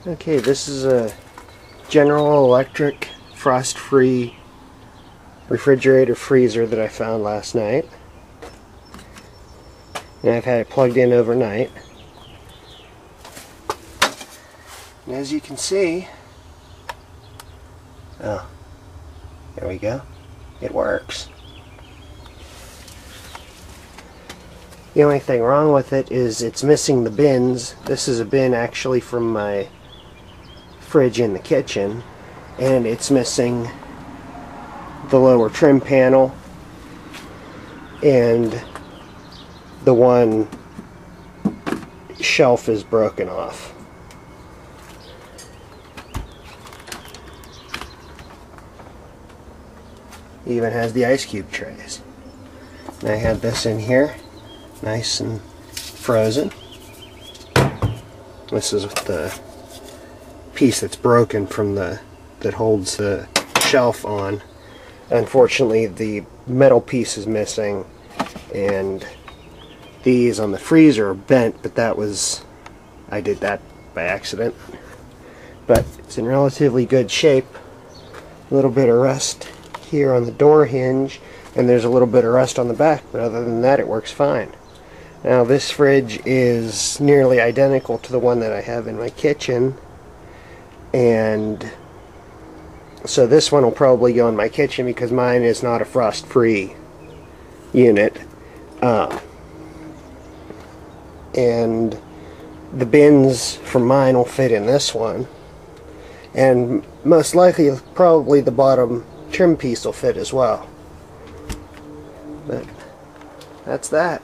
Okay, this is a General Electric frost-free refrigerator freezer that I found last night. And I've had it plugged in overnight. And as you can see, oh, there we go. It works. The only thing wrong with it is it's missing the bins. This is a bin actually from my fridge in the kitchen, and it's missing the lower trim panel and the one shelf is broken off. It even has the ice cube trays. And I had this in here, nice and frozen. This is the piece that's broken from that holds the shelf on. Unfortunately, the metal piece is missing, and these on the freezer are bent, but I did that by accident. But it's in relatively good shape. A little bit of rust here on the door hinge, and there's a little bit of rust on the back, but other than that it works fine. Now this fridge is nearly identical to the one that I have in my kitchen, and so this one will probably go in my kitchen because mine is not a frost-free unit. And the bins for mine will fit in this one, and most likely probably the bottom trim piece will fit as well. But that's that.